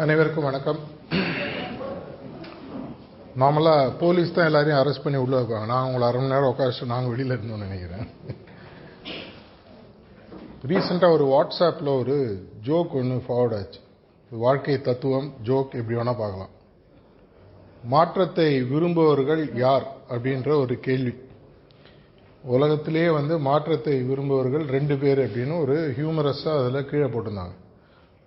அனைவருக்கும் வணக்கம். நார்மலாக போலீஸ் தான் எல்லாரையும் அரெஸ்ட் பண்ணி உள்ளே வைப்பாங்க. நான் உங்களை அரை மணி நேரம் உட்காந்து நாங்கள் வெளியில் இருந்தோம்னு நினைக்கிறேன். ரீசெண்டாக ஒரு வாட்ஸ்அப்பில் ஒரு ஜோக் ஒன்று ஃபார்வர்ட் ஆச்சு. வாழ்க்கை தத்துவம் ஜோக் எப்படி வேணால் பார்க்கலாம். மாற்றத்தை விரும்புபவர்கள் யார் அப்படின்ற ஒரு கேள்வி. உலகத்திலேயே மாற்றத்தை விரும்புபவர்கள் 2 பேர் அப்படின்னு ஒரு ஹியூமரஸாக அதில் கீழே போட்டிருந்தாங்க.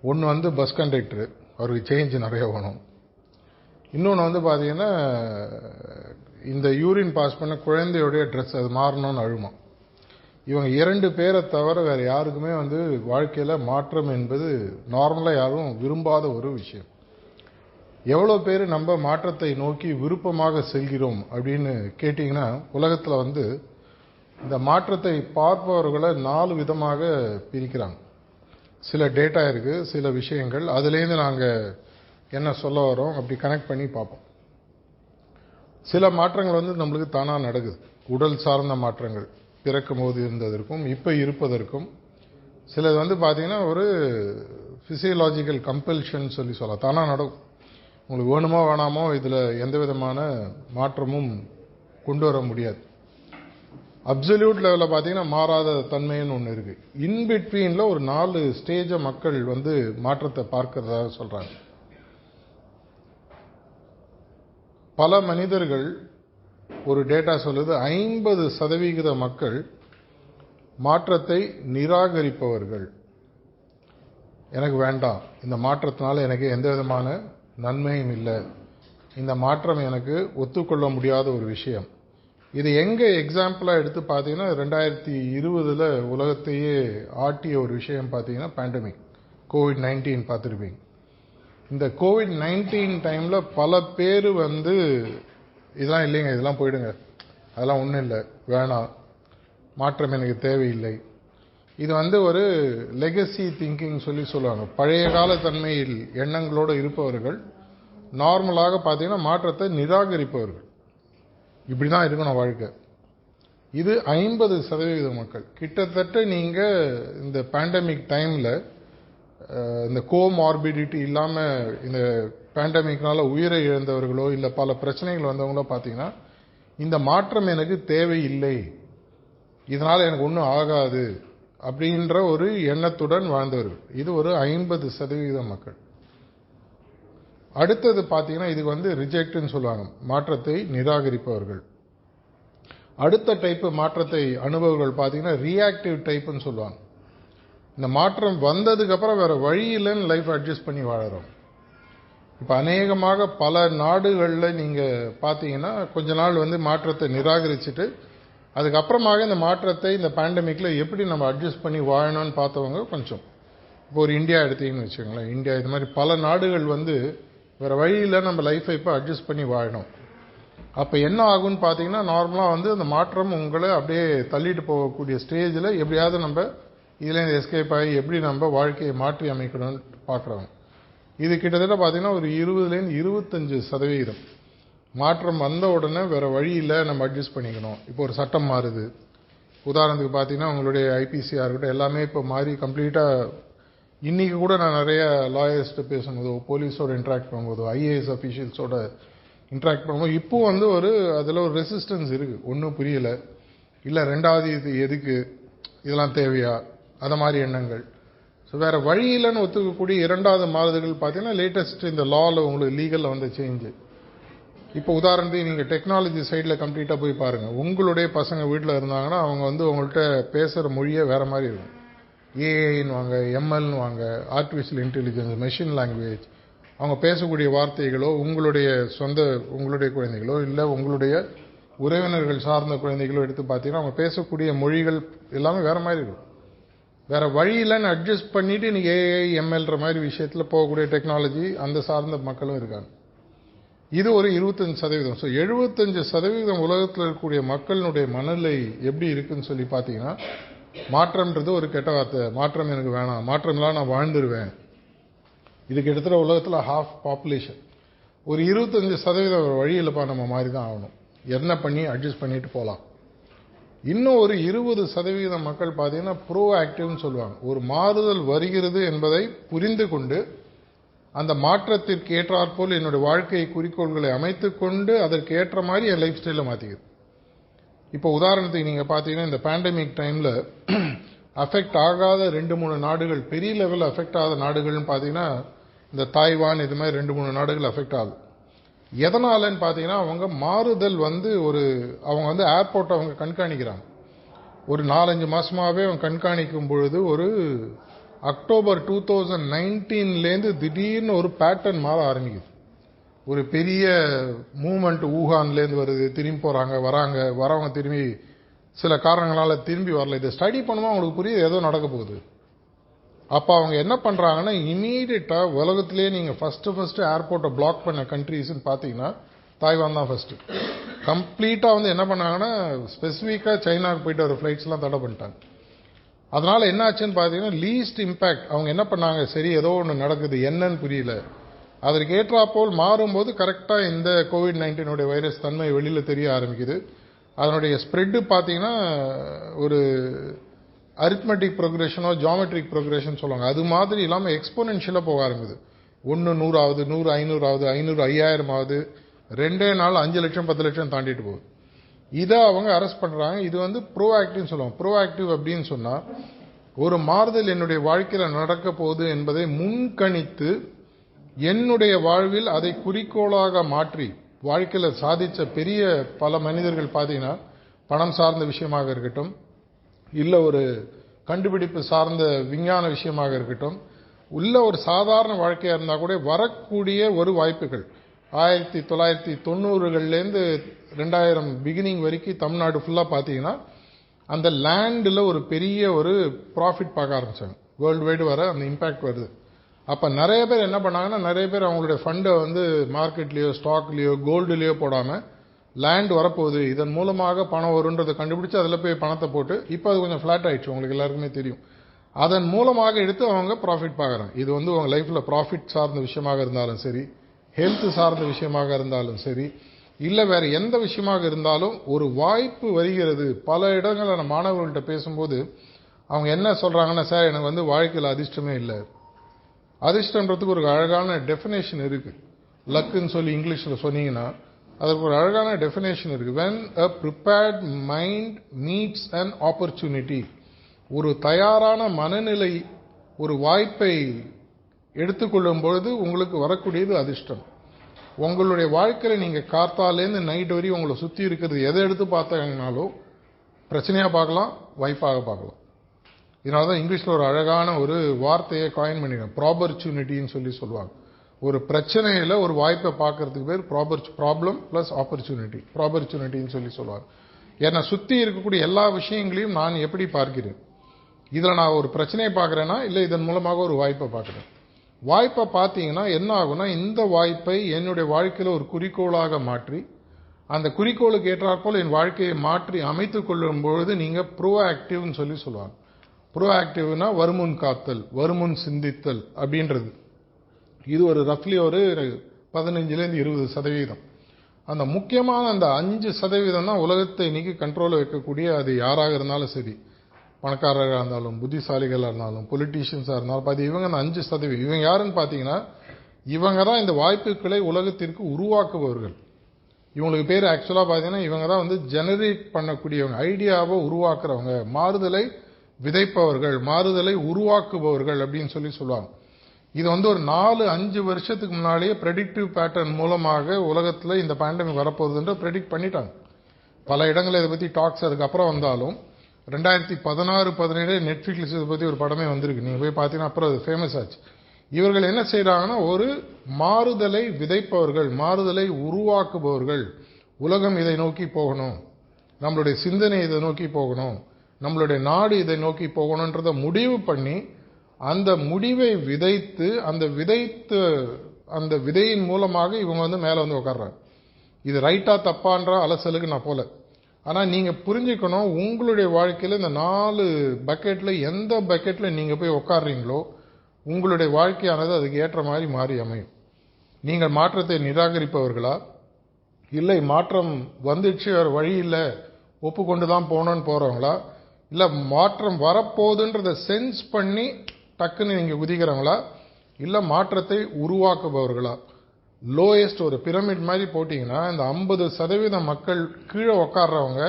ஒன்று பஸ் கண்டக்டரு, அவருக்கு சேஞ்ச் நிறைய வேணும். இன்னொன்று பார்த்தீங்கன்னா இந்த யூரின் பாஸ் பண்ண குழந்தையோடைய ட்ரெஸ் அது மாறணும்னு அழுமா. இவங்க 2 பேரை தவிர வேறு யாருக்குமே வாழ்க்கையில் மாற்றம் என்பது நார்மலாக யாரும் விரும்பாத ஒரு விஷயம். எவ்வளோ பேர் நம்ம மாற்றத்தை நோக்கி விருப்பமாக செல்கிறோம் அப்படின்னு கேட்டிங்கன்னா, உலகத்தில் இந்த மாற்றத்தை பார்ப்பவர்களை 4 விதமாக பிரிக்கிறாங்க. சில டேட்டா இருக்குது, சில விஷயங்கள், அதுலேருந்து நாங்கள் என்ன சொல்ல வரோம் அப்படி கனெக்ட் பண்ணி பார்ப்போம். சில மாற்றங்கள் நம்மளுக்கு தானாக நடக்குது. உடல் சார்ந்த மாற்றங்கள் பிறக்கும் போது இருந்ததற்கும் இப்போ இருப்பதற்கும். சிலது பார்த்தீங்கன்னா ஒரு ஃபிசியலாஜிக்கல் கம்பல்ஷன் சொல்லலாம், தானாக நடக்கும். உங்களுக்கு வேணுமோ வேணாமோ இதில் எந்த விதமான மாற்றமும் கொண்டு வர முடியாது. அப்சல்யூட் லெவலில் பார்த்தீங்கன்னா மாறாத தன்மைன்னு ஒன்று இருக்குது. இன்பிட்வீனில் ஒரு 4 ஸ்டேஜை மக்கள் மாற்றத்தை பார்க்கறதா சொல்கிறாங்க. பல மனிதர்கள், ஒரு டேட்டா சொல்லுது 50% மக்கள் மாற்றத்தை நிராகரிப்பவர்கள். எனக்கு வேண்டாம், இந்த மாற்றத்தினால எனக்கு எந்த விதமான நன்மையும் இல்லை, இந்த மாற்றம் எனக்கு ஒத்துக்கொள்ள முடியாத ஒரு விஷயம். இது எங்கே எக்ஸாம்பிளாக எடுத்து பார்த்தீங்கன்னா 2020 உலகத்தையே ஆட்டிய ஒரு விஷயம் பார்த்தீங்கன்னா பேண்டமிக், COVID-19 பார்த்துருப்பீங்க. இந்த COVID-19 டைமில் பல பேர் இதெல்லாம் இல்லைங்க, இதெல்லாம் போயிடுங்க, அதெல்லாம் ஒன்றும் இல்லை, வேணாம், மாற்றம் எனக்கு தேவையில்லை. இது ஒரு லெகசி திங்கிங் சொல்லுவாங்க. பழைய கால தன்மையில் எண்ணங்களோடு இருப்பவர்கள் நார்மலாக பார்த்தீங்கன்னா மாற்றத்தை நிராகரிப்பவர்கள். இப்படி தான் இருக்கணும் வாழ்க்கை. இது 50% மக்கள். கிட்டத்தட்ட நீங்கள் இந்த பேண்டமிக் டைமில் இந்த கோமார்பிடிட்டி இல்லாமல் இந்த பேண்டமிக்னால உயிரை இழந்தவர்களோ இல்லை பல பிரச்சனைகள் வந்தவங்களோ பார்த்தீங்கன்னா இந்த மாற்றம் எனக்கு தேவையில்லை, இதனால் எனக்கு ஒன்றும் ஆகாது அப்படின்ற ஒரு எண்ணத்துடன் வாழ்ந்தவர்கள். இது ஒரு 50% மக்கள். அடுத்தது பார்த்தீங்கன்னா இதுக்கு ரிஜெக்ட்னு சொல்லுவாங்க, மாற்றத்தை நிராகரிப்பவர்கள். அடுத்த டைப்பு மாற்றத்தை அனுபவர்கள் பார்த்தீங்கன்னா ரியாக்டிவ் டைப்புன்னு சொல்லுவாங்க. இந்த மாற்றம் வந்ததுக்கப்புறம் வேறு வழி இல்லைன்னு லைஃப் அட்ஜஸ்ட் பண்ணி வாழறோம். இப்போ அநேகமாக பல நாடுகளில் நீங்கள் பார்த்தீங்கன்னா கொஞ்ச நாள் மாற்றத்தை நிராகரிச்சுட்டு அதுக்கப்புறமாக இந்த மாற்றத்தை இந்த பேண்டமிக்கில் எப்படி நம்ம அட்ஜஸ்ட் பண்ணி வாழணும்னு பார்த்தவங்க கொஞ்சம். இப்போ ஒரு இந்தியா எடுத்தீங்கன்னு வச்சுக்கோங்களேன். இந்தியா இது மாதிரி பல நாடுகள் வேறு வழியில் நம்ம லைஃப்பை இப்போ அட்ஜஸ்ட் பண்ணி வாழணும். அப்போ என்ன ஆகும்னு பார்த்தீங்கன்னா நார்மலாக அந்த மாற்றம் உங்களை அப்படியே தள்ளிட்டு போகக்கூடிய ஸ்டேஜில் எப்படியாவது நம்ம இதுலேருந்து எஸ்கேப் ஆகி எப்படி நம்ம வாழ்க்கையை மாற்றி அமைக்கணும்னு பார்க்குறோம். இது கிட்டத்தட்ட பார்த்தீங்கன்னா ஒரு 20-25% மாற்றம் வந்த உடனே வேறு வழியில் நம்ம அட்ஜஸ்ட் பண்ணிக்கணும். இப்போ ஒரு சட்டம் மாறுது, உதாரணத்துக்கு பார்த்தீங்கன்னா உங்களுடைய ஐபிசியாக இருக்கட்டும், எல்லாமே இப்போ மாறி கம்ப்ளீட்டாக. இன்றைக்கி கூட நான் நிறைய லாயர்ஸ்ட்டு பேசும்போதோ, போலீஸோடு இன்ட்ராக்ட் பண்ணும்போதோ, ஐஏஎஸ் அஃபீஷியல்ஸோட இன்ட்ராக்ட் பண்ணும்போது இப்போ ஒரு அதில் ஒரு ரெசிஸ்டன்ஸ் இருக்குது. ஒன்றும் புரியலை, இல்லை ரெண்டாவது இது எதுக்கு, இதெல்லாம் தேவையா, அதை மாதிரி எண்ணங்கள். ஸோ வேறு வழியில்னு ஒத்துக்கக்கூடிய 2வது மாறுதல்கள் பார்த்தீங்கன்னா லேட்டஸ்ட் இந்த லாவில் உங்களுக்கு லீகலில் சேஞ்சு. இப்போ உதாரணத்துக்கு நீங்கள் டெக்னாலஜி சைடில் கம்ப்ளீட்டாக போய் பாருங்கள். உங்களுடைய பசங்க வீட்டில் இருந்தாங்கன்னா அவங்க உங்கள்கிட்ட பேசுகிற மொழியே வேறு மாதிரி இருக்கும். ஏஐன்னு வாங்க, எம்எல்னு வாங்க, ஆர்டிஃபிஷியல் இன்டெலிஜென்ஸ், மெஷின் லாங்குவேஜ். அவங்க பேசக்கூடிய வார்த்தைகளோ உங்களுடைய குழந்தைகளோ இல்லை உங்களுடைய உறவினர்கள் சார்ந்த குழந்தைகளோ எடுத்து பார்த்தீங்கன்னா அவங்க பேசக்கூடிய மொழிகள் எல்லாமே வேறு மாதிரி இருக்கும். வேறு வழியில்னு அட்ஜஸ்ட் பண்ணிவிட்டு இன்றைக்கி ஏஐ எம்எல்ன்ற மாதிரி விஷயத்தில் போகக்கூடிய டெக்னாலஜி அந்த சார்ந்த மக்களும் இருக்காங்க. இது ஒரு 25%. ஸோ 75% உலகத்தில் இருக்கக்கூடிய மக்களினுடைய மனநிலை எப்படி இருக்குன்னு சொல்லி பார்த்தீங்கன்னா, மாற்றம்ன்றது ஒரு கெட்ட வார்த்தை, மாற்றம் எனக்கு வேணாம், மாற்றம் இல்லாமல் நான் வாழ்ந்துருவேன். இது கிட்டத்தட்ட உலகத்தில் ஹாஃப் பாப்புலேஷன். ஒரு 25% வழியில்ப்பா நம்ம மாதிரி தான் ஆகணும், என்ன பண்ணி அட்ஜஸ்ட் பண்ணிட்டு போகலாம். இன்னும் ஒரு 20% மக்கள் பார்த்தீங்கன்னா ப்ரோ ஆக்டிவ்னு சொல்லுவாங்க. ஒரு மாறுதல் வருகிறது என்பதை புரிந்து கொண்டு அந்த மாற்றத்திற்கு ஏற்றாற்போல் என்னுடைய வாழ்க்கை குறிக்கோள்களை அமைத்துக் கொண்டு அதற்கு ஏற்ற மாதிரி என் லைஃப் ஸ்டைலை மாற்றிக்குது. இப்போ உதாரணத்துக்கு நீங்கள் பார்த்தீங்கன்னா இந்த பேண்டமிக் டைமில் அஃபெக்ட் ஆகாத 2-3 நாடுகள், பெரிய லெவலில் அஃபெக்ட் ஆகாத நாடுகள்னு பார்த்தீங்கன்னா இந்த தாய்வான், இது மாதிரி 2-3 நாடுகள் அஃபெக்ட் ஆகுது. எதனாலன்னு பார்த்தீங்கன்னா அவங்க மாறுதல் அவங்க வந்து ஏர்போர்ட்டை அவங்க கண்காணிக்கிறாங்க. ஒரு 4-5 மாசமாகவே அவங்க கண்காணிக்கும் பொழுது ஒரு அக்டோபர் 2019லேருந்து திடீர்னு ஒரு பேட்டர்ன் மாற ஆரம்பிக்குது. ஒரு பெரிய மூவ்மெண்ட் ஊகான்லேருந்து வருது, திரும்பி போகிறாங்க, வரவங்க திரும்பி சில காரணங்களால் திரும்பி வரல. இதை ஸ்டடி பண்ணும்போது அவங்களுக்கு புரியுது ஏதோ நடக்க போகுது. அப்போ அவங்க என்ன பண்ணுறாங்கன்னா இமீடியட்டாக உலகத்திலேயே நீங்கள் ஃபஸ்ட்டு ஏர்போர்ட்டை பிளாக் பண்ண கண்ட்ரீஸ்ன்னு பார்த்தீங்கன்னா தாய்வான் தான் ஃபஸ்ட்டு. கம்ப்ளீட்டாக வந்து என்ன பண்ணாங்கன்னா ஸ்பெசிஃபிக்காக சைனாவுக்கு போயிட்டு வர ஃப்ளைட்ஸ்லாம் தடை பண்ணிட்டாங்க. அதனால் என்ன ஆச்சுன்னு பார்த்தீங்கன்னா லீஸ்ட் இம்பேக்ட். அவங்க என்ன பண்ணாங்க, சரி ஏதோ ஒன்று நடக்குது, என்னன்னு புரியல, அதற்கு ஏற்றாப்போல் மாறும்போது கரெக்டாக இந்த கோவிட்-19 வைரஸ் தன்மை வெளியில் தெரிய ஆரம்பிக்குது. அதனுடைய ஸ்ப்ரெட்டு பார்த்தீங்கன்னா ஒரு அரித்மெட்டிக் ப்ரோக்ரஷனோ ஜாமெட்ரிக் ப்ரோக்ரஷன் சொல்லுவாங்க, அது மாதிரி இல்லாமல் எக்ஸ்போனென்ஷியலாக போக ஆரம்பிக்குது. 100 ஆகுது, 100 500 ஆகுது, 500 5000 ஆகுது, 2 நாள் 5 லட்சம் 10 லட்சம் தாண்டிட்டு போகுது. இதை அவங்க அரெஸ்ட் பண்ணுறாங்க. இது வந்து ப்ரோஆக்டிவ்னு சொல்லுவாங்க. ப்ரோஆக்டிவ் அப்படின்னு சொன்னால் ஒரு மாறுதல் என்னுடைய வாழ்க்கையில் நடக்க போகுது என்பதை முன்கணித்து என்னுடைய வாழ்வில் அதை குறிக்கோளாக மாற்றி வாழ்க்கையில் சாதித்த பெரிய பல மனிதர்கள் பார்த்தீங்கன்னா பணம் சார்ந்த விஷயமாக இருக்கட்டும், இல்லை ஒரு கண்டுபிடிப்பு சார்ந்த விஞ்ஞான விஷயமாக இருக்கட்டும், உள்ள ஒரு சாதாரண வாழ்க்கையாக இருந்தால் கூட வரக்கூடிய ஒரு வாய்ப்புகள் 1990லேருந்து 2000 பிகினிங் வரைக்கும் தமிழ்நாடு ஃபுல்லாக பார்த்தீங்கன்னா அந்த லேண்டில் ஒரு பெரிய ஒரு ப்ராஃபிட் பார்க்க ஆரம்பித்தாங்க. வேர்ல்டு வைடு வர அந்த இம்பேக்ட் வருது. அப்போ நிறைய பேர் என்ன பண்ணாங்கன்னா, நிறைய பேர் அவங்களுடைய ஃபண்டை வந்து மார்க்கெட்லேயோ ஸ்டாக்லேயோ கோல்டுலேயோ போடாமல் லேண்ட் வரப்போகுது, இதன் மூலமாக பணம் வருன்றதை கண்டுபிடிச்சு அதில் போய் பணத்தை போட்டு, இப்போ அது கொஞ்சம் ஃப்ளாட் ஆயிடுச்சு, உங்களுக்கு எல்லாருக்குமே தெரியும். அதன் மூலமாக எடுத்து அவங்க ப்ராஃபிட் பார்க்குறாங்க. இது வந்து உங்கள் லைஃப்பில் ப்ராஃபிட் சார்ந்த விஷயமாக இருந்தாலும் சரி, ஹெல்த் சார்ந்த விஷயமாக இருந்தாலும் சரி, இல்லை வேறு எந்த விஷயமாக இருந்தாலும் ஒரு வாய்ப்பு வருகிறது. பல இடங்களில் நான் மாணவர்கள்ட்ட பேசும்போது அவங்க என்ன சொல்கிறாங்கன்னா, சார் எனக்கு வந்து வாழ்க்கையில் அதிர்ஷ்டமே இல்லை. அதிர்ஷ்டன்றதுக்கு ஒரு அழகான டெஃபினேஷன் இருக்குது. லக்குன்னு சொல்லி இங்கிலீஷில் சொன்னீங்கன்னா அதுக்கு ஒரு அழகான டெஃபினேஷன் இருக்குது. when a prepared mind meets an opportunity, ஒரு தயாரான மனநிலை ஒரு வாய்ப்பை எடுத்துக்கொள்ளும் பொழுது உங்களுக்கு வரக்கூடியது அதிர்ஷ்டம். உங்களுடைய வாழ்க்கையில் நீங்கள் காத்தாலேருந்து நைட் வரையும் உங்களை சுற்றி இருக்கிறது எதை எடுத்து பார்த்தாங்கனாலும் பிரச்சனையாக பார்க்கலாம், வாய்ப்பாக பார்க்கலாம். இதனால தான் இங்கிலீஷில் ஒரு அழகான ஒரு வார்த்தையை காயின் பண்ணிடுறேன், ப்ராபர்ச்சுனிட்டின்னு சொல்லி சொல்லுவாங்க. ஒரு பிரச்சனையில் ஒரு வாய்ப்பை பார்க்கறதுக்கு பேர் ப்ராப்ளம் ப்ளஸ் ஆப்பர்ச்சுனிட்டி, ப்ராபர்ச்சுனிட்டின்னு சொல்லி சொல்லுவாங்க. ஏன்னா சுற்றி இருக்கக்கூடிய எல்லா விஷயங்களையும் நான் எப்படி பார்க்கிறேன், இதில் நான் ஒரு பிரச்சனையை பார்க்குறேன்னா இல்லை இதன் மூலமாக ஒரு வாய்ப்பை பார்க்குறேன். வாய்ப்பை பார்த்தீங்கன்னா என்ன ஆகும்னா, இந்த வாய்ப்பை என்னுடைய வாழ்க்கையில் ஒரு குறிக்கோளாக மாற்றி அந்த குறிக்கோளுக்கு ஏற்றாற்போல் என் வாழ்க்கையை மாற்றி அமைத்துக் கொள்ளும் பொழுது நீங்கள் ப்ரோஆக்டிவ்னு சொல்லி சொல்லுவாங்க. ப்ரோஆக்டிவ்னா வருமுன் காத்தல், வருமுன் சிந்தித்தல் அப்படின்றது. இது ஒரு ரஃப்லி ஒரு 15-20%. அந்த முக்கியமான அந்த 5% தான் உலகத்தை இன்னைக்கு கண்ட்ரோலில் வைக்கக்கூடிய, அது யாராக இருந்தாலும் சரி, பணக்காரராக இருந்தாலும் புத்திசாலிகளாக இருந்தாலும் பொலிட்டீஷியன்ஸாக இருந்தாலும் பார்த்து இவங்க அந்த 5%. இவங்க யாருன்னு பார்த்தீங்கன்னா இவங்க தான் இந்த வாய்ப்புகளை உலகத்திற்கு உருவாக்குபவர்கள். இவங்களுக்கு பேர் ஆக்சுவலாக பார்த்தீங்கன்னா இவங்க தான் வந்து ஜெனரேட் பண்ணக்கூடியவங்க, ஐடியாவை உருவாக்குறவங்க, மாறுதலை விதைப்பவர்கள், மாறுதலை உருவாக்குபவர்கள் அப்படின்னு சொல்லி சொல்லுவாங்க. இது வந்து ஒரு 4-5 வருஷத்துக்கு முன்னாடியே ப்ரெடிக்டிவ் பேட்டர்ன் மூலமாக உலகத்தில் இந்த பேண்டமிக் வரப்போகுதுன்ற ப்ரெடிக்ட் பண்ணிட்டாங்க. பல இடங்களில் இதை பற்றி டாக்ஸ் அதுக்கப்புறம் வந்தாலும் 2016-17 நெட்ஃப்ளிக்ஸ் இதை பற்றி ஒரு படமே வந்திருக்கு, நீங்கள் போய் பார்த்தீங்கன்னா அப்புறம் அது ஃபேமஸ் ஆச்சு. இவர்கள் என்ன செய்கிறாங்கன்னா ஒரு மாறுதலை விதைப்பவர்கள், மாறுதலை உருவாக்குபவர்கள். உலகம் இதை நோக்கி போகணும், நம்மளுடைய சிந்தனை இதை நோக்கி போகணும், நம்மளுடைய நாடு இதை நோக்கி போகணுன்றதை முடிவு பண்ணி அந்த முடிவை விதைத்து அந்த விதையின் மூலமாக இவங்க வந்து மேலே வந்து உட்கார்றாங்க. இது ரைட்டா தப்பான்ற அலசலுக்கு நான் போல. ஆனால் நீங்கள் புரிஞ்சுக்கணும், உங்களுடைய வாழ்க்கையில் இந்த 4 பக்கெட்டில் எந்த பக்கெட்டில் நீங்கள் போய் உட்கார்றீங்களோ உங்களுடைய வாழ்க்கையானது அதுக்கு ஏற்ற மாதிரி மாறி அமையும். நீங்கள் மாற்றத்தை நிராகரிப்பவர்களா, இல்லை மாற்றம் வந்துடுச்சு வேறு வழி இல்லை ஒப்புக்கொண்டு தான் போகணுன்னு போகிறவங்களா, இல்லை மாற்றம் வரப்போகுதுன்றதை சென்ஸ் பண்ணி டக்குன்னு நீங்கள் குதிக்கிறவங்களா, இல்ல மாற்றத்தை உருவாக்குபவர்களா? லோயஸ்ட் ஒரு பிரமிட் மாதிரி போட்டீங்கன்னா இந்த 50% மக்கள் கீழே உட்கார்றவங்க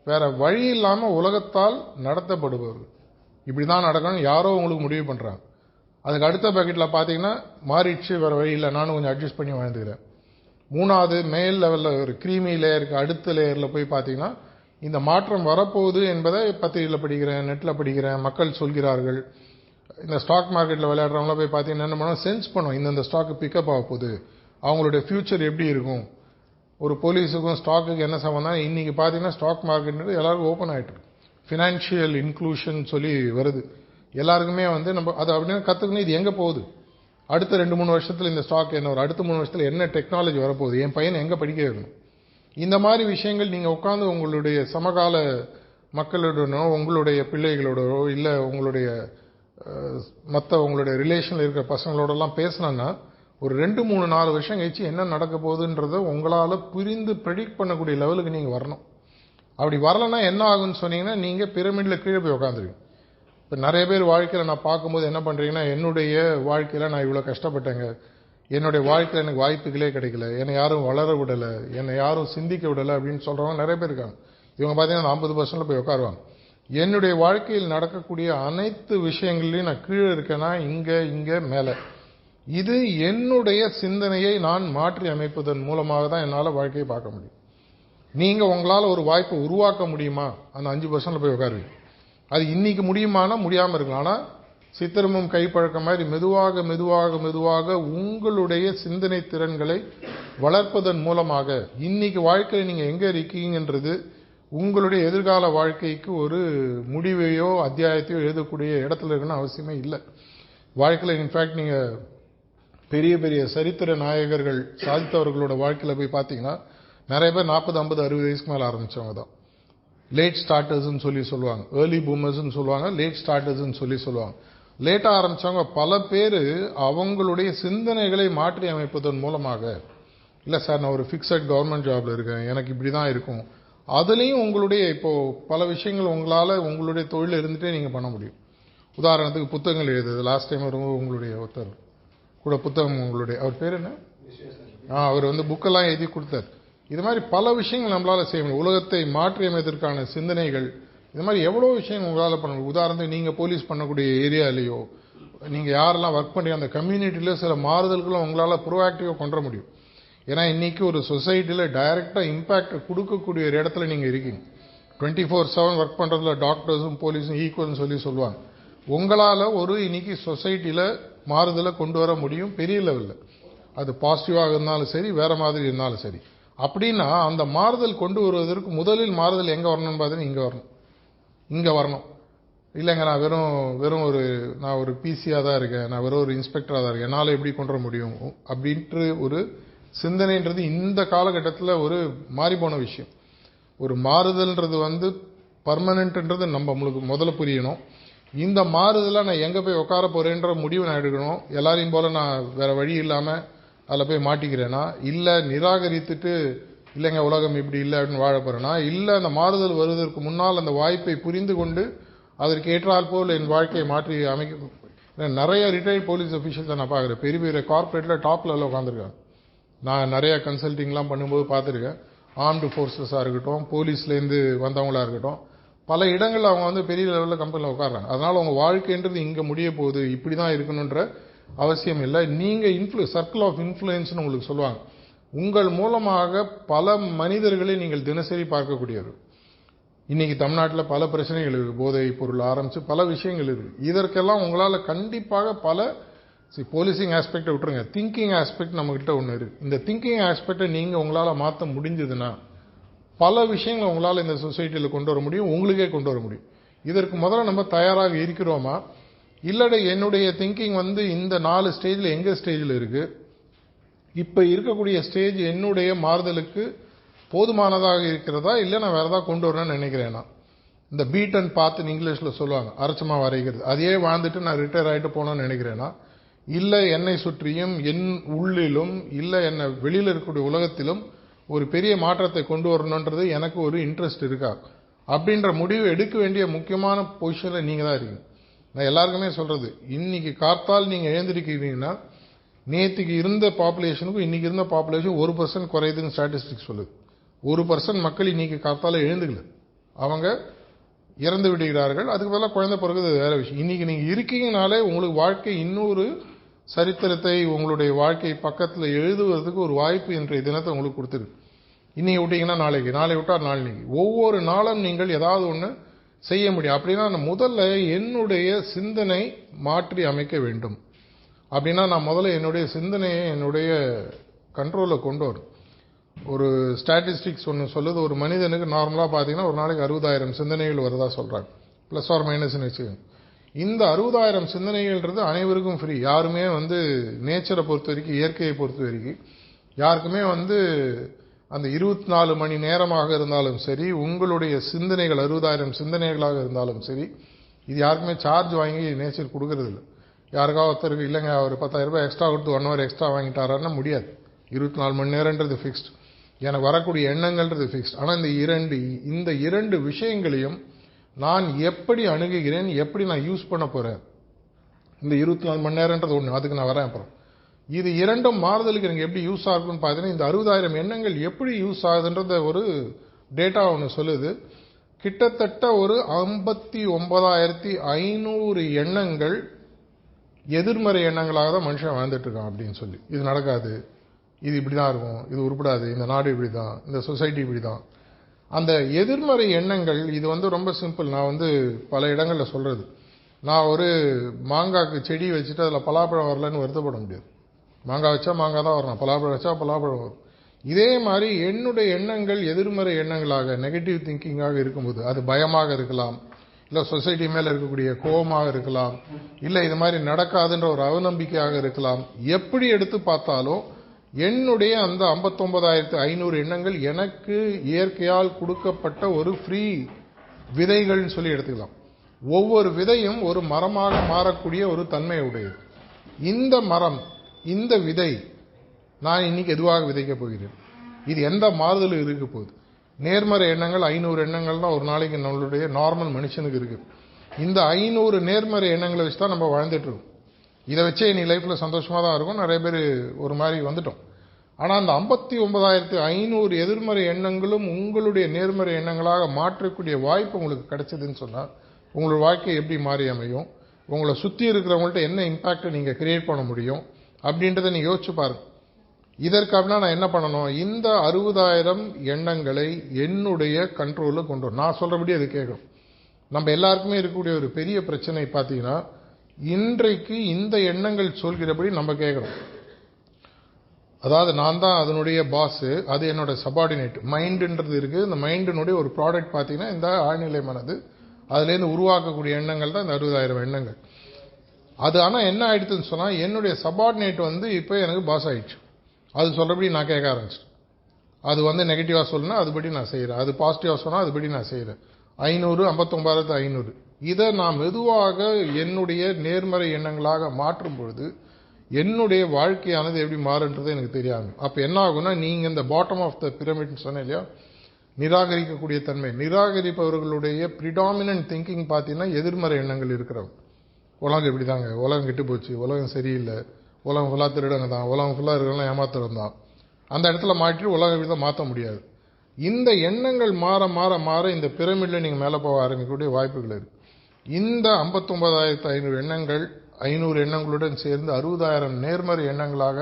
வேற வழி இல்லாம உலகத்தால் நடத்தப்படுபவர்கள். இப்படிதான் நடக்கணும் யாரோ உங்களுக்கு முடிவு பண்றாங்க. அதுக்கு அடுத்த பாக்கெட்ல பாத்தீங்கன்னா மாறிடுச்சு, வேற வழி இல்லை, நானும் கொஞ்சம் அட்ஜஸ்ட் பண்ணி வாழ்ந்துக்கிறேன். மூணாவது மேல் லெவல்ல ஒரு கிரீமி லேயருக்கு அடுத்த லேயர்ல போய் பாத்தீங்கன்னா இந்த மாற்றம் வரப்போகுது என்பதை பத்திரிகையில் படிக்கிறேன், நெட்ல படிக்கிறேன், மக்கள் சொல்கிறார்கள். இந்த ஸ்டாக் மார்க்கெட்ல விளையாடுறவங்கள போய் பாத்தீங்கன்னா என்ன பண்ணுவோம், சென்ஸ் பண்ணுவோம் இந்த ஸ்டாக் பிக்கப் ஆக போகுது, அவங்களுடைய ஃபியூச்சர் எப்படி இருக்கும். ஒரு போலீஸுக்கும் ஸ்டாக்குக்கு என்ன சம்பந்தம்? இன்னைக்கு பாத்தீங்கன்னா ஸ்டாக் மார்க்கெட் எல்லாருக்கும் ஓப்பன் ஆயிட்டு இருக்கு. ஃபினான்ஷியல் இன்க்ளூஷன் சொல்லி வருது. எல்லாருக்குமே நம்ம அதை அப்படின்னு கத்துக்கணும். இது எங்க போகுது, அடுத்த 2-3 வருஷத்துல இந்த ஸ்டாக் என்ன வரும், அடுத்த 3 வருஷத்துல என்ன டெக்னாலஜி வரப்போகுது, என் பையனை எங்க படிக்க வைக்கணும். இந்த மாதிரி விஷயங்கள் நீங்க உட்கார்ந்து உங்களுடைய சமகால மக்களுடனோ உங்களுடைய பிள்ளைகளோடோ இல்ல உங்களுடைய மற்ற உங்களுடைய ரிலேஷன்ல இருக்கிற பசங்களோட எல்லாம் பேசினா ஒரு 2-3-4 வருஷம் கழிச்சு என்ன நடக்க போகுதுன்றத உங்களால புரிந்து ப்ரெடிக்ட் பண்ணக்கூடிய லெவலுக்கு நீங்க வரணும். அப்படி வரலன்னா என்ன ஆகும்னு சொன்னீங்கன்னா நீங்க பிரமிட்ல கீழே போய் உட்காந்துருவீங்க. இப்ப நிறைய பேர் வாழ்க்கையில நான் பார்க்கும்போது என்ன பண்றீங்கன்னா, என்னுடைய வாழ்க்கையில நான் இவ்வளவு கஷ்டப்பட்டேங்க, என்னுடைய வாழ்க்கையில எனக்கு வாய்ப்புகளே கிடைக்கல, என்னை யாரும் வளர விடல, என்னை யாரும் சிந்திக்க விடல அப்படின்னு சொல்றவங்க நிறைய பேர் இருக்காங்க. இவங்க பாத்தீங்கன்னா 50% போய் உட்காருவாங்க. என்னுடைய வாழ்க்கையில் நடக்கக்கூடிய அனைத்து விஷயங்களையும் நான் கீழே இருக்கேன்னா இங்க மேல, இது என்னுடைய சிந்தனையை நான் மாற்றி அமைப்பதன் மூலமாக தான் என்னால வாழ்க்கையை பார்க்க முடியும். நீங்க உங்களால ஒரு வாய்ப்பை உருவாக்க முடியுமா? அந்த 5% போய் உட்காருவீங்க. அது இன்னைக்கு முடியுமானா முடியாம இருக்கலாம். ஆனா சித்திரமும் கைப்பழக்கம் மாதிரி மெதுவாக மெதுவாக மெதுவாக உங்களுடைய சிந்தனை திறன்களை வளர்ப்பதன் மூலமாக இன்னைக்கு வாழ்க்கையில் நீங்க எங்க இருக்கீங்கன்றது உங்களுடைய எதிர்கால வாழ்க்கைக்கு ஒரு முடிவையோ அத்தியாயத்தையோ எழுதக்கூடிய இடத்துல இருக்கணும் அவசியமே இல்லை. வாழ்க்கையில் இன்ஃபேக்ட் நீங்க பெரிய பெரிய சரித்திர நாயகர்கள் சாதித்தவர்களோட வாழ்க்கையில போய் பாத்தீங்கன்னா நிறைய பேர் 40, 50, 60 வயசுக்கு மேல ஆரம்பிச்சவங்க தான். லேட் ஸ்டார்டர்ஸ் சொல்லி சொல்லுவாங்க, ஏர்லி பூமர்ஸ் சொல்லுவாங்க, லேட் ஸ்டார்டர்ஸ் சொல்லி சொல்லுவாங்க. லேட்டா ஆரம்பிச்சவங்க பல பேர் அவங்களுடைய சிந்தனைகளை மாற்றி அமைப்பதன் மூலமாக, இல்ல சார் நான் ஒரு பிக்சட் கவர்மெண்ட் ஜாப்ல இருக்கேன், எனக்கு இப்படிதான் இருக்கும், அதுலயும் உங்களுடைய இப்போ பல விஷயங்கள் உங்களால உங்களுடைய தொழில் இருந்துட்டே நீங்க பண்ண முடியும். உதாரணத்துக்கு புத்தகங்கள் எழுதுது. லாஸ்ட் டைம் உங்களுடைய ஒருத்தர் கூட புத்தகம், உங்களுடைய அவர் பேர் என்ன, அவர் புக்கெல்லாம் எழுதி கொடுத்தார். இது மாதிரி பல விஷயங்கள் நம்மளால செய்ய முடியும். உலகத்தை மாற்றி அமைவதற்கான சிந்தனைகள், இது மாதிரி எவ்வளவு விஷயங்கள் உங்களால பண்ண முடியும். உதாரணத்துக்கு நீங்க போலீஸ் பண்ணக்கூடிய ஏரியாலேயோ நீங்க யாரெல்லாம் ஒர்க் பண்ணி அந்த கம்யூனிட்டியில சில மாறுதல்களும் உங்களால ப்ரோஆக்டிவா கொண்டு முடியும். ஏன்னா இன்னைக்கு ஒரு சொசைட்டில டைரக்டா இம்பாக்ட் கொடுக்கக்கூடிய ஒரு இடத்துல நீங்க இருக்கீங்க. 24/7 ஒர்க் பண்றதுல டாக்டர்ஸும் போலீஸும் ஈக்குவல்னு சொல்லி சொல்லுவாங்க. உங்களால ஒரு இன்னைக்கு சொசைட்டில மாறுதலை கொண்டு வர முடியும் பெரிய லெவல்ல. அது பாசிட்டிவாக இருந்தாலும் சரி, வேற மாதிரி இருந்தாலும் சரி. அப்படின்னா அந்த மாறுதல் கொண்டு வருவதற்கு முதலில் மாறுதல் எங்க வரணும்னு பார்த்தீங்கன்னா இங்க வரணும். இல்லைங்க நான் வெறும் நான் ஒரு பிசியா தான் இருக்கேன், நான் வெறும் ஒரு இன்ஸ்பெக்டரா தான் இருக்கேன், என்னால எப்படி கொண்டு வர முடியும் அப்படின்ட்டு ஒரு சிந்தனைன்றது இந்த காலகட்டத்தில் ஒரு மாறி போன விஷயம். ஒரு மாறுதல்ன்றது பர்மனன்ட்ன்றது நம்மளுக்கு முதல்ல புரியணும். இந்த மாறுதல நான் எங்க போய் உட்கார போறேன்ற முடிவு நான் எடுக்கணும். எல்லாரையும் போல நான் வேற வழி இல்லாம அதில் போய் மாட்டிக்கிறேனா, இல்ல நிராகரித்துட்டு இல்லைங்க உலகம் இப்படி இல்லை அப்படின்னு வாழ போறேனா, இல்ல அந்த மாறுதல் வருவதற்கு முன்னால் அந்த வாய்ப்பை புரிந்து கொண்டு அதற்கு ஏற்றால் போல் என் வாழ்க்கையை மாற்றி அமைக்க. நிறைய ரிட்டையர்ட் போலீஸ் அபிஷியல்ஸ் நான் பார்க்குறேன், பெரிய பெரிய கார்பரேட்ல டாப் லெவலில் உட்காந்துருக்காங்க. நான் நிறைய கன்சல்டிங்லாம் பண்ணும்போது பார்த்துருக்கேன். ஆர்ம்டு ஃபோர்ஸஸாக இருக்கட்டும், போலீஸ்லேருந்து வந்தவங்களா இருக்கட்டும், பல இடங்கள் அவங்க பெரிய லெவலில் கம்பெனியில் உட்காடுறாங்க. அதனால உங்க வாழ்க்கைன்றது இங்க முடிய போகுது, இப்படிதான் இருக்கணும்ன்ற அவசியம் இல்லை. நீங்க சர்க்கிள் ஆஃப் இன்ஃப்ளூயன்ஸ் உங்களுக்கு சொல்லுவாங்க. உங்கள் மூலமாக பல மனிதர்களை நீங்கள் தினசரி பார்க்கக்கூடியவர். இன்னைக்கு தமிழ்நாட்டில் பல பிரச்சனைகள் இருக்கு, போதை பொருள் ஆரம்பிச்சு பல விஷயங்கள் இருக்கு. இதற்கெல்லாம் உங்களால கண்டிப்பாக பல போலீசிங் ஆஸ்பெக்ட் விட்டுருங்க, திங்கிங் ஆஸ்பெக்ட் நம்ம கிட்ட ஒண்ணு இருக்கு. இந்த திங்கிங் ஆஸ்பெக்டை நீங்க உங்களால மாற்ற முடிஞ்சதுன்னா பல விஷயங்களை உங்களால இந்த சொசைட்டியில் கொண்டு வர முடியும், உங்களுக்கே கொண்டு வர முடியும். இதற்கு முதல்ல நம்ம தயாராக இருக்கிறோமா, இல்லட என்னுடைய திங்கிங் இந்த 4 ஸ்டேஜ்ல எங்க ஸ்டேஜ்ல இருக்கு, இப்ப இருக்கக்கூடிய ஸ்டேஜ் என்னுடைய மாறுதலுக்கு போதுமானதாக இருக்கிறதா, இல்ல நான் வேற ஏதாவது கொண்டு வரணும்னு நினைக்கிறேன்னா. இந்த பீட் அண்ட் பாத் இங்கிலீஷ்ல சொல்லுவாங்க, அரைச்சமா வரைகிறது, அதையே வாழ்ந்துட்டு நான் ரிட்டையர் ஆயிட்டு போனோம்னு நினைக்கிறேன்னா, இல்ல என்னை சுற்றியும் என் உள்ளிலும் இல்ல என்ன வெளியில இருக்கக்கூடிய உலகத்திலும் ஒரு பெரிய மாற்றத்தை கொண்டு வரணும்ன்றது எனக்கு ஒரு இன்ட்ரெஸ்ட் இருக்கா அப்படின்ற முடிவு எடுக்க வேண்டிய முக்கியமான பொசிஷன்ல நீங்க தான் இருக்கீங்க. நான் எல்லாருக்குமே சொல்றது, இன்னைக்கு கார்த்தால் நீங்க எழுந்திருக்கிறீங்கன்னா நேற்றுக்கு இருந்த பாப்புலேஷனுக்கும் இன்னைக்கு இருந்த பாப்புலேஷன் 1% குறையுதுன்னு ஸ்டாட்டிஸ்டிக்ஸ் சொல்லுது. 1% மக்கள் இன்னைக்கு கார்த்தால எழுந்துக்கல, அவங்க இறந்து விடுகிறார்கள். அதுக்கு பதிலாக குழந்தை பிறகுது வேற விஷயம். இன்னைக்கு நீங்க இருக்கீங்கனாலே உங்களுக்கு வாழ்க்கை இன்னொரு சரித்திரத்தை உங்களுடைய வாழ்க்கை பக்கத்தில் எழுதுவதற்கு ஒரு வாய்ப்பு இன்றைய தினத்தை உங்களுக்கு கொடுத்துருக்கு. இன்னைக்கு விட்டீங்கன்னா நாளைக்கு, நாளை விட்டா நாளைக்கு, ஒவ்வொரு நாளும் நீங்கள் ஏதாவது ஒன்று செய்ய முடியும். அப்படின்னா நான் முதல்ல என்னுடைய சிந்தனை மாற்றி அமைக்க வேண்டும். அப்படின்னா நான் முதல்ல என்னுடைய சிந்தனையை என்னுடைய கண்ட்ரோலில் கொண்டு வரும். ஒரு ஸ்டாட்டிஸ்டிக்ஸ் ஒன்று சொல்லுது, ஒரு மனிதனுக்கு நார்மலாக பார்த்தீங்கன்னா ஒரு நாளைக்கு 60,000 சிந்தனைகள் வருதா சொல்கிறாங்க, ப்ளஸ் ஆர் மைனஸ்ன்னு வச்சுக்கோங்க. இந்த 60,000 சிந்தனைகள்ன்றது அனைவருக்கும் ஃப்ரீ. யாருமே நேச்சரை பொறுத்த வரைக்கும், இயற்கையை பொறுத்த வரைக்கும் யாருக்குமே அந்த 24 மணி நேரமாக இருந்தாலும் சரி, உங்களுடைய சிந்தனைகள் 60,000 சிந்தனைகளாக இருந்தாலும் சரி, இது யாருக்குமே சார்ஜ் வாங்கி நேச்சர் கொடுக்கறது இல்லை. யாருக்காவது ஒருத்தருக்கு இல்லைங்க அவர் 10,000 ரூபாய் எக்ஸ்ட்ரா கொடுத்து 1 ஹவர் எக்ஸ்ட்ரா வாங்கிட்டாரான்னா முடியாது. 24 மணி நேரம்ன்றது ஃபிக்ஸ்ட், எனக்கு வரக்கூடிய எண்ணங்கள்ன்றது ஃபிக்ஸ்ட். ஆனால் இந்த இரண்டு விஷயங்களையும் நான் எப்படி அணுகுகிறேன், எப்படி நான் யூஸ் பண்ண போறேன், இந்த 24 மணி நேரம்ன்றது ஒன்று, அதுக்கு நான் வரேன் அப்புறம். இது இரண்டும் மாறுதலுக்கு எனக்கு எப்படி யூஸ் ஆகும்னு பார்த்தீங்கன்னா, இந்த 60,000 எண்ணங்கள் எப்படி யூஸ் ஆகுதுன்றத ஒரு டேட்டா ஒன்று சொல்லுது. கிட்டத்தட்ட ஒரு 59,500 எண்ணங்கள் எதிர்மறை எண்ணங்களாக தான் மனுஷன் வாழ்ந்துட்டு இருக்கான் அப்படின்னு சொல்லி. இது நடக்காது, இது இப்படிதான் இருக்கும், இது உருப்படாது, இந்த நாடு இப்படிதான், இந்த சொசைட்டி இப்படிதான். அந்த எதிர்மறை எண்ணங்கள் இது ரொம்ப சிம்பிள். நான் பல இடங்கள்ல சொல்றது, நான் ஒரு மாங்காய்க்கு செடி வச்சுட்டு அதில் பலாப்பழம் வரலன்னு வருத்தப்பட முடியாது. மாங்காய் வச்சா மாங்காய் தான் வரணும், பலாப்பழம் வச்சா பலாப்பழம் வரும். இதே மாதிரி என்னுடைய எண்ணங்கள் எதிர்மறை எண்ணங்களாக, நெகட்டிவ் திங்கிங்காக இருக்கும்போது, அது பயமாக இருக்கலாம், இல்லை சொசைட்டி மேல இருக்கக்கூடிய கோபமாக இருக்கலாம், இல்லை இது மாதிரி நடக்காதுன்ற ஒரு அவநம்பிக்கையாக இருக்கலாம். எப்படி எடுத்து பார்த்தாலும் என்னுடைய அந்த 59,500 எண்ணங்கள் எனக்கு இயற்கையால் கொடுக்கப்பட்ட ஒரு ஃப்ரீ விதைகள்னு சொல்லி எடுத்துக்கலாம். ஒவ்வொரு விதையும் ஒரு மரமாக மாறக்கூடிய ஒரு தன்மை உடையது. இந்த மரம், இந்த விதை நான் இன்னைக்கு எதுவாக விதைக்க போகிறேன், இது எந்த மாறுதலும் இருக்க போகுது. நேர்மறை எண்ணங்கள் 500 எண்ணங்கள் தான் ஒரு நாளைக்கு நம்மளுடைய நார்மல் மனுஷனுக்கு இருக்கு. இந்த 500 நேர்மறை எண்ணங்களை வச்சு தான் நம்ம வாழ்ந்துட்டு இருக்கோம். இதை வச்சே நீ லைஃப்ல சந்தோஷமா தான் இருக்கும். நிறைய பேர் ஒரு மாதிரி வந்துட்டோம். ஆனா அந்த 59,500 எதிர்மறை எண்ணங்களும் உங்களுடைய நேர்மறை எண்ணங்களாக மாற்றக்கூடிய வாய்ப்பு உங்களுக்கு கிடைச்சதுன்னு சொன்னா, உங்களோட வாழ்க்கை எப்படி மாறி அமையும், உங்களை சுத்தி இருக்கிறவங்கள்ட்ட என்ன இம்பாக்ட் நீங்க கிரியேட் பண்ண முடியும் அப்படின்றத நீங்க யோசிச்சு பாருங்க. இதற்கு அப்படின்னா நான் என்ன பண்ணணும், இந்த 60,000 எண்ணங்களை என்னுடைய கண்ட்ரோல கொண்டு வரும். நான் சொல்றபடி அது கேட்கும். நம்ம எல்லாருக்குமே இருக்கக்கூடிய ஒரு பெரிய பிரச்சனை பார்த்தீங்கன்னா, இன்றைக்கு இந்த எண்ணங்கள் சொல்கிறபடி நம்ம கேட்கணும். அதாவது நான் தான் அதனுடைய பாஸ், அது என்னோட சபார்டினேட். மைண்டுன்றது இருக்கு. இந்த மைண்டினுடைய ஒரு ப்ராடக்ட் பார்த்தீங்கன்னா இந்த ஆழ்நிலை மனது, அதுலேருந்து உருவாக்கக்கூடிய எண்ணங்கள் தான் இந்த 60,000 எண்ணங்கள். அது ஆனால் என்ன ஆயிடுச்சுன்னு சொன்னா, என்னுடைய சபார்டினேட் இப்போ எனக்கு பாஸ் ஆயிடுச்சு. அது சொல்றபடி நான் கேட்க ஆரம்பிச்சிட்டேன். அது நெகட்டிவா சொல்லணும், அதுபடி நான் செய்யறேன். அது பாசிட்டிவா சொன்னா அதுபடி நான் செய்யறேன். 59,500 இதை நான் மெதுவாக என்னுடைய நேர்மறை எண்ணங்களாக மாற்றும் பொழுது என்னுடைய வாழ்க்கையானது எப்படி மாறுன்றது எனக்கு தெரியாது. அப்ப என்ன ஆகும்னா, நீங்க இந்த பாட்டம் ஆஃப் த பிரமிட் சொன்ன இல்லையா, நிராகரிக்கக்கூடிய தன்மை, நிராகரிப்பவர்களுடைய பிரிடாமினன்ட் திங்கிங் பார்த்தீங்கன்னா எதிர்மறை எண்ணங்கள் இருக்கிறவங்க. உலகம் இப்படிதாங்க, உலகம் கெட்டு போச்சு, உலகம் சரியில்லை, உலகம் ஃபுல்லா திருடங்க தான், உலகம் ஃபுல்லா இருக்கலாம் ஏமாத்துறது தான். அந்த இடத்துல மாற்றி உலகம் இப்படிதான் மாற்ற முடியாது. இந்த எண்ணங்கள் மாற மாற மாற இந்த பிரமிட்ல நீங்க மேல போக ஆரம்பிக்கக்கூடிய வாய்ப்புகள் இருக்கு. இந்த 59,500 எண்ணங்கள் 500 எண்ணங்களுடன் சேர்ந்து 60,000 நேர்மறை எண்ணங்களாக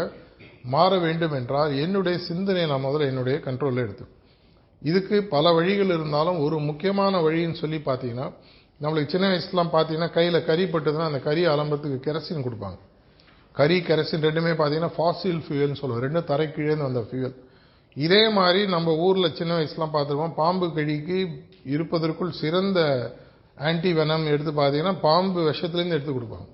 மாற வேண்டும் என்றால் என்னுடைய சிந்தனையை நான் முதல்ல என்னுடைய கண்ட்ரோல்ல எடுத்து, இதுக்கு பல வழிகள் இருந்தாலும் ஒரு முக்கியமான வழின்னு சொல்லி பார்த்தீங்கன்னா, நம்மளுக்கு சின்ன வயசுலாம் பார்த்தீங்கன்னா கையில கறி பட்டதுன்னா அந்த கறி அலம்பத்துக்கு கெரசின் கொடுப்பாங்க. கறி கெரசின் ரெண்டுமே பார்த்தீங்கன்னா ஃபாசில் ஃபியூயல்னு சொல்லுவோம், ரெண்டும் தரை கீழே அந்த ஃபியூயல். இதே மாதிரி நம்ம ஊர்ல சின்ன வயசுலாம் பார்த்துருப்போம், பாம்பு கடிக்கு இருப்பதற்குள் சிறந்த ஆன்டி வெனம் எடுத்து பார்த்தீங்கன்னா பாம்பு விஷத்திலேருந்து எடுத்து கொடுப்பாங்க.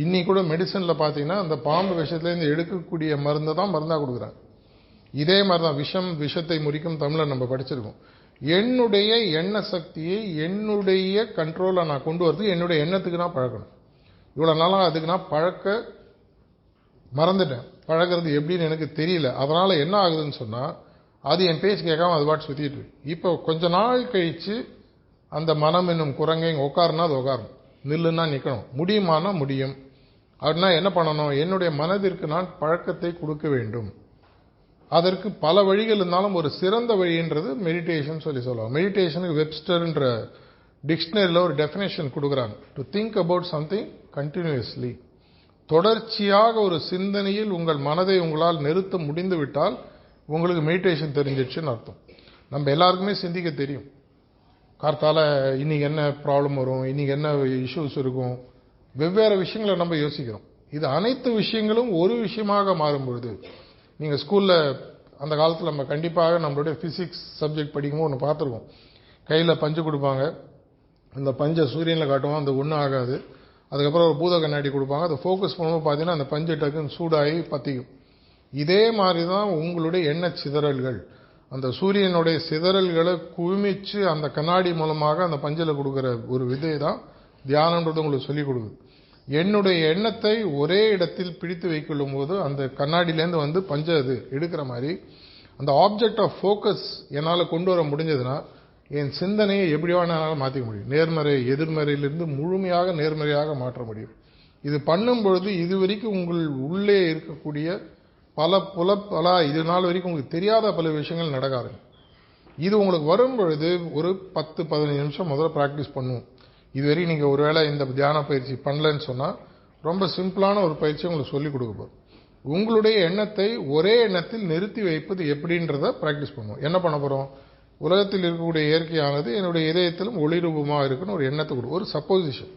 இன்னைக்கு கூட மெடிசன்ல பார்த்தீங்கன்னா அந்த பாம்பு விஷத்திலேருந்து எடுக்கக்கூடிய மருந்தை தான் மருந்தா கொடுக்குறாங்க. இதே மாதிரி தான் விஷத்தை முறிக்கும் தமிழை நம்ம படிச்சிருக்கோம். என்னுடைய எண்ண சக்தியை என்னுடைய கண்ட்ரோலை நான் கொண்டு வரது என்னுடைய எண்ணத்துக்கு நான் பழக்கணும். இவ்வளவு நாளா அதுக்கு நான் பழக்க மறந்துட்டேன். பழகிறது எப்படின்னு எனக்கு தெரியல. அதனால என்ன ஆகுதுன்னு சொன்னா, அது என் பேச்சு கேட்காம அது பாட்டு சுத்திட்டு இருக்கு. இப்போ கொஞ்ச நாள் கழிச்சு அந்த மனம் என்னும் குரங்கை உட்காருனா அது உட்காரும். நில்லுன்னா நிற்கணும், முடியுமானா முடியும். அப்படின்னா என்ன பண்ணணும்? என்னுடைய மனதிற்கு நான் பழக்கத்தை கொடுக்க வேண்டும். அதற்கு பல வழிகள் இருந்தாலும் ஒரு சிறந்த வழின்றது மெடிடேஷன் சொல்லுவாங்க. மெடிடேஷனுக்கு வெப்ஸ்டர்ன்ற டிக்ஷனரியில் ஒரு டெஃபினேஷன் கொடுக்குறாங்க. To think about something continuously, தொடர்ச்சியாக ஒரு சிந்தனையில் உங்கள் மனதை உங்களால் நிறுத்த முடிந்து விட்டால் உங்களுக்கு மெடிடேஷன் தெரிஞ்சிடுச்சுன்னு அர்த்தம். நம்ம எல்லாருக்குமே சிந்திக்க தெரியும். கார்த்தால இன்னைக்கு என்ன ப்ராப்ளம் வரும், இன்னைக்கு என்ன இஷ்யூஸ் இருக்கும், வெவ்வேறு விஷயங்களை நம்ம யோசிக்கிறோம். இது அனைத்து விஷயங்களும் ஒரு விஷயமாக மாறும்பொழுது, நீங்கள் ஸ்கூலில் அந்த காலத்தில் நம்ம கண்டிப்பாக நம்மளுடைய பிசிக்ஸ் சப்ஜெக்ட் படிக்கும்போது ஒன்று பார்த்துருக்கோம். கையில் பஞ்சு கொடுப்பாங்க, அந்த பஞ்சை சூரியனில் காட்டுவோம், அந்த ஒன்றும் ஆகாது. அதுக்கப்புறம் ஒரு பூத கண்ணாடி கொடுப்பாங்க, அதை ஃபோக்கஸ் பண்ணும்போது பார்த்தீங்கன்னா அந்த பஞ்சு டக்குன்னு சூடாகி பற்றிக்கும். இதே மாதிரி தான் உங்களுடைய எண்ண சிதறல்கள். அந்த சூரியனுடைய சிதறல்களை குவிமிச்சு அந்த கண்ணாடி மூலமாக அந்த பஞ்சில் கொடுக்குற ஒரு விதை தான் தியானன்றது உங்களுக்கு சொல்லிக் கொடுக்குது. என்னுடைய எண்ணத்தை ஒரே இடத்தில் பிடித்து வைக்கொள்ளும் போது அந்த கண்ணாடியிலேருந்து வந்து பஞ்சை அது எடுக்கிற மாதிரி அந்த ஆப்ஜெக்ட் ஆஃப் ஃபோக்கஸ் என்னால் கொண்டு வர முடிஞ்சதுன்னா என் சிந்தனையை எப்படி வேணாலும் மாற்றிக்க முடியும். நேர்மறை எதிர்மறையிலிருந்து முழுமையாக நேர்மறையாக மாற்ற முடியும். இது பண்ணும் பொழுது இதுவரைக்கும் உங்கள் உள்ளே இருக்கக்கூடிய பல இது நாள் வரைக்கும் உங்களுக்கு தெரியாத பல விஷயங்கள் நடக்காது. இது உங்களுக்கு வரும் பொழுது ஒரு 10-15 நிமிஷம் முதல்ல ப்ராக்டிஸ் பண்ணுவோம். இதுவரை நீங்கள் ஒருவேளை இந்த தியான பயிற்சி பண்ணலன்னு சொன்னால் ரொம்ப சிம்பிளான ஒரு பயிற்சி உங்களுக்கு சொல்லிக் கொடுக்க போகிறோம். உங்களுடைய எண்ணத்தை ஒரே எண்ணத்தில் நிறுத்தி வைப்பது எப்படின்றத ப்ராக்டிஸ் பண்ணுவோம். என்ன பண்ண போகிறோம்? உலகத்தில் இருக்கக்கூடிய இயற்கையானது என்னுடைய இதயத்திலும் ஒளிரூபமாக இருக்குன்னு ஒரு எண்ணத்தை கொடுக்கும், ஒரு சப்போசிஷன்.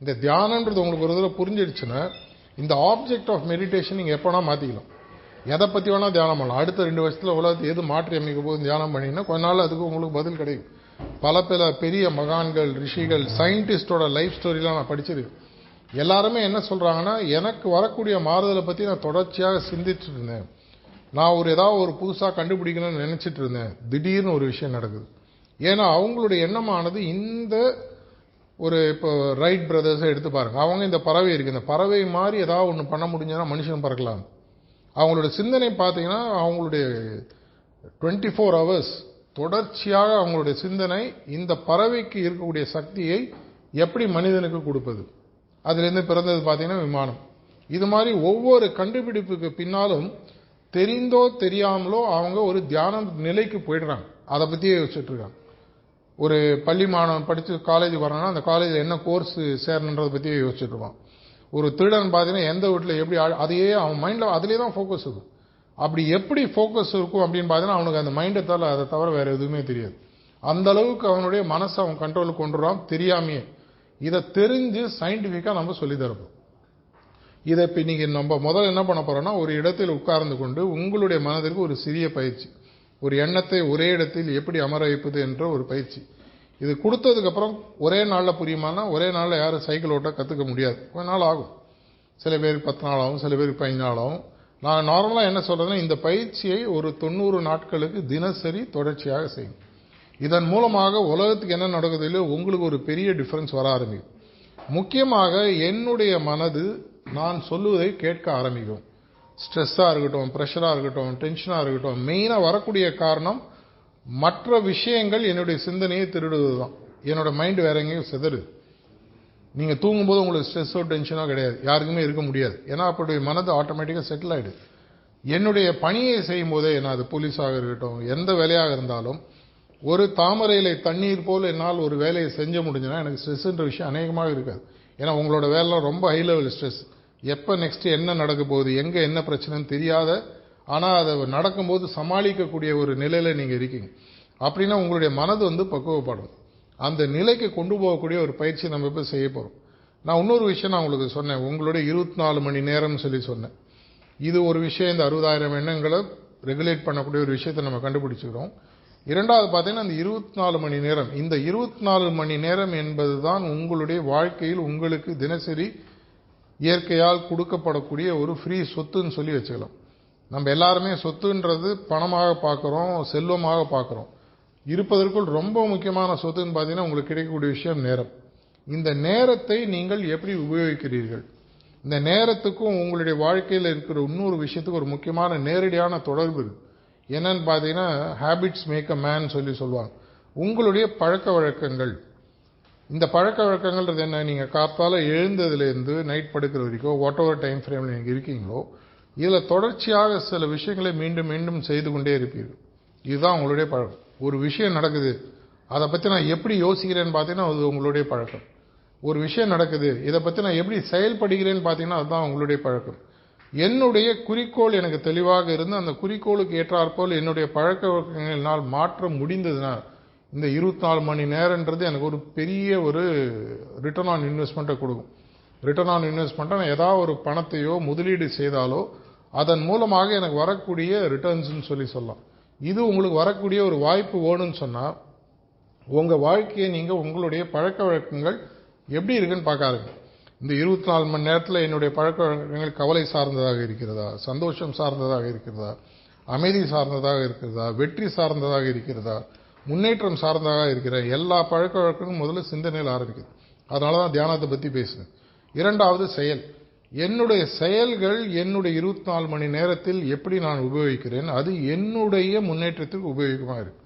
இந்த தியானன்றது உங்களுக்கு ஒரு தடவை புரிஞ்சிடுச்சுன்னா இந்த ஆப்ஜெக்ட் ஆஃப் மெடிடேஷன் நீங்கள் எப்போனா மாற்றிக்கலாம். எதை பற்றி வேணால் தியானம் பண்ணலாம். அடுத்த 2 வருஷத்தில் உலகத்தை எது மாற்றி அமைக்க போது தியானம் பண்ணிங்கன்னா கொஞ்ச நாள் அதுக்கு உங்களுக்கு பதில் கிடைக்கும். பல பெரிய மகான்கள், ரிஷிகள், சயின்டிஸ்டோட லைஃப் ஸ்டோரிலாம் நான் படிச்சிருக்கேன். எல்லாருமே என்ன சொல்கிறாங்கன்னா, எனக்கு வரக்கூடிய மாறுதலை பற்றி நான் தொடர்ச்சியாக சிந்திச்சுட்டு இருந்தேன், நான் ஏதாவது ஒரு புதுசாக கண்டுபிடிக்கணும்னு நினச்சிட்டு இருந்தேன், திடீர்னு ஒரு விஷயம் நடக்குது. ஏன்னா அவங்களுடைய எண்ணமானது இந்த ஒரு இப்போ ரைட் பிரதர்ஸை எடுத்து பாருங்க. அவங்க இந்த பறவை இருக்கு, இந்த பறவை மாதிரி ஏதாவது ஒன்று பண்ண முடிஞ்சதுன்னா மனுஷன் பறக்கலாம். அவங்களோட சிந்தனை பார்த்தீங்கன்னா அவங்களுடைய 24 hours தொடர்ச்சியாக அவங்களுடைய சிந்தனை இந்த பறவைக்கு இருக்கக்கூடிய சக்தியை எப்படி மனிதனுக்கு கொடுப்பது. அதுலேருந்து பிறந்தது பார்த்தீங்கன்னா விமானம். இது மாதிரி ஒவ்வொரு கண்டுபிடிப்புக்கு பின்னாலும் தெரிந்தோ தெரியாமலோ அவங்க ஒரு தியான நிலைக்கு போயிடுறாங்க. அதை பற்றியே யோசிச்சுட்டு இருக்காங்க. ஒரு பள்ளி மாணவன் படித்து காலேஜ் வரணும்னா அந்த காலேஜில் என்ன கோர்ஸ் சேரணுன்றதை பற்றியே யோசிச்சுட்டு இருப்பான். ஒரு திருடன் பார்த்தீங்கன்னா எந்த வீட்டில் எப்படி அதையே அவன் மைண்டில் அதிலே தான் ஃபோக்கஸ் இருக்கும். அப்படி எப்படி ஃபோக்கஸ் இருக்கும் அப்படின்னு பார்த்தீங்கன்னா அவனுக்கு அந்த மைண்டை அதை தவிர வேறு எதுவுமே தெரியாது. அந்த அளவுக்கு அவனுடைய மனசை அவன் கண்ட்ரோலுக்கு கொண்டு வரான் தெரியாமையே. இதை தெரிஞ்சு சயின்டிஃபிக்காக நம்ம சொல்லித்தரப்போம். இதை இப்போ நீங்கள் நம்ம முதல்ல என்ன பண்ண போகிறோம்னா, ஒரு இடத்தில் உட்கார்ந்து கொண்டு உங்களுடைய மனதிற்கு ஒரு சிறிய பயிற்சி, ஒரு எண்ணத்தை ஒரே இடத்தில் எப்படி அமர வைப்பது என்ற ஒரு பயிற்சி. இது கொடுத்ததுக்கப்புறம் ஒரே நாளில் புரியுமானா, ஒரே நாளில் யாரும் சைக்கிள் ஓட்ட கற்றுக்க முடியாது, கொஞ்ச நாள் ஆகும். சில பேருக்கு 10 நாள் ஆகும், சில பேருக்கு 15 நாள் ஆகும். நான் நார்மலாக என்ன சொல்கிறேன்னா, இந்த பயிற்சியை ஒரு 90 நாட்களுக்கு தினசரி தொடர்ச்சியாக செய்யும். இதன் மூலமாக உலகத்துக்கு என்ன நடக்குது இல்லையோ உங்களுக்கு ஒரு பெரிய டிஃபரன்ஸ் வர ஆரம்பிக்கும். முக்கியமாக என்னுடைய மனது நான் சொல்லுவதை கேட்க ஆரம்பிக்கும். ஸ்ட்ரெஸ்ஸாக இருக்கட்டும், ப்ரெஷராக இருக்கட்டும், டென்ஷனாக இருக்கட்டும், மெயினாக வரக்கூடிய காரணம் மற்ற விஷயங்கள் என்னுடைய சிந்தனையை திருடுவது தான். என்னோட மைண்டு வேற எங்கேயும் சிதறுது. நீங்கள் தூங்கும்போது உங்களுக்கு ஸ்ட்ரெஸ்ஸோ டென்ஷனோ கிடையாது, யாருக்குமே இருக்க முடியாது. ஏன்னா அப்படி மனது ஆட்டோமேட்டிக்காக செட்டில் ஆகிடுது. என்னுடைய பணியை செய்யும் போதே, நான் அது போலீஸாக இருக்கட்டும், எந்த வேலையாக இருந்தாலும், ஒரு தாமரையிலை தண்ணீர் போல் என்னால் ஒரு வேலையை செஞ்ச முடிஞ்சுன்னா எனக்கு ஸ்ட்ரெஸ்ன்ற விஷயம் அநேகமாக இருக்காது. ஏன்னா உங்களோட வேலைலாம் ரொம்ப ஹை லெவல் ஸ்ட்ரெஸ். எப்போ நெக்ஸ்ட் என்ன நடக்க போகுது, எங்கே என்ன பிரச்சனைன்னு தெரியாத, ஆனால் அதை நடக்கும்போது சமாளிக்கக்கூடிய ஒரு நிலையில் நீங்கள் இருக்கீங்க. அப்படின்னா உங்களுடைய மனது பக்குவப்படும். அந்த நிலைக்கு கொண்டு போகக்கூடிய ஒரு பயிற்சி நம்ம இப்போ செய்ய போகிறோம். நான் இன்னொரு விஷயம் நான் உங்களுக்கு சொன்னேன், உங்களுடைய 24 மணி நேரம் சொல்லி சொன்னேன். இது ஒரு விஷயம். இந்த 60,000 எண்ணங்களை ரெகுலேட் பண்ணக்கூடிய ஒரு விஷயத்தை நம்ம கண்டுபிடிச்சிக்கிறோம். இரண்டாவது பார்த்தீங்கன்னா இந்த 24 மணி நேரம், இந்த 24 மணி நேரம் என்பது தான் உங்களுடைய வாழ்க்கையில் உங்களுக்கு தினசரி இயற்கையால் கொடுக்கப்படக்கூடிய ஒரு ஃப்ரீ சொத்துன்னு சொல்லி வச்சுக்கலாம். நம்ம எல்லாருமே சொத்துன்றது பணமாக பார்க்குறோம், செல்வமாக பார்க்குறோம். இருப்பதற்குள் ரொம்ப முக்கியமான சொத்துன்னு பார்த்தீங்கன்னா உங்களுக்கு கிடைக்கக்கூடிய விஷயம் நேரம். இந்த நேரத்தை நீங்கள் எப்படி உபயோகிக்கிறீர்கள், இந்த நேரத்துக்கும் உங்களுடைய வாழ்க்கையில் இருக்கிற இன்னொரு விஷயத்துக்கு ஒரு முக்கியமான நேரடியான தொடர்பு இருக்கு. என்னன்னு பார்த்தீங்கன்னா ஹேபிட்ஸ் மேக் அ மேன் சொல்லுவாங்க. உங்களுடைய பழக்க வழக்கங்கள், இந்த பழக்க வழக்கங்கள்ன்றது என்ன? நீங்கள் காத்தால எழுந்ததுலேருந்து நைட் படுக்கிற வரைக்கும் வாட் எவர் டைம் ஃப்ரேமில் நீங்கள் இருக்கீங்களோ இதில் தொடர்ச்சியாக சில விஷயங்களை மீண்டும் மீண்டும் செய்து கொண்டே இருப்பீர்கள். இதுதான் உங்களுடைய பழக்கம். ஒரு விஷயம் நடக்குது, அதை பற்றி நான் எப்படி யோசிக்கிறேன்னு பார்த்தீங்கன்னா அது உங்களுடைய பழக்கம். ஒரு விஷயம் நடக்குது, இதை பற்றி நான் எப்படி செயல்படுகிறேன்னு பார்த்தீங்கன்னா அதுதான் உங்களுடைய பழக்கம். என்னுடைய குறிக்கோள் எனக்கு தெளிவாக இருந்து அந்த குறிக்கோளுக்கு ஏற்றாற்போல் என்னுடைய பழக்க வழக்கங்களினால் மாற்ற முடிந்ததுன்னா இந்த 24 மணி நேரம்ன்றது எனக்கு ஒரு பெரிய ஒரு ரிட்டர்ன் ஆன் இன்வெஸ்ட்மெண்ட்டை கொடுக்கும். ரிட்டர்ன் ஆன் இன்வெஸ்ட்மெண்ட்டை நான் ஏதாவது ஒரு பணத்தையோ முதலீடு செய்தாலோ அதன் மூலமாக எனக்கு வரக்கூடிய ரிட்டர்ன்ஸ்னு சொல்லலாம். இது உங்களுக்கு வரக்கூடிய ஒரு வாய்ப்பு வேணும்னு சொன்னால் உங்கள் வாழ்க்கையை நீங்கள் உங்களுடைய பழக்க வழக்கங்கள் எப்படி இருக்குன்னு பார்க்க ஆரம்பிங்க. இந்த 24 மணி நேரத்தில் என்னுடைய பழக்க வழக்கங்கள் கவலை சார்ந்ததாக இருக்கிறதா, சந்தோஷம் சார்ந்ததாக இருக்கிறதா, அமைதி சார்ந்ததாக இருக்கிறதா, வெற்றி சார்ந்ததாக இருக்கிறதா, முன்னேற்றம் சார்ந்ததாக இருக்கிற எல்லா பழக்க வழக்கங்களும் முதல்ல சிந்தனையில் ஆரம்பிக்குது. அதனால தான் தியானத்தை பற்றி பேசுகிறேன். இரண்டாவது செயல். என்னுடைய செயல்கள் என்னுடைய 24 மணி நேரத்தில் எப்படி நான் உபயோகிக்கிறேன் அது என்னுடைய முன்னேற்றத்துக்கு உபயோகமாக இருக்கு.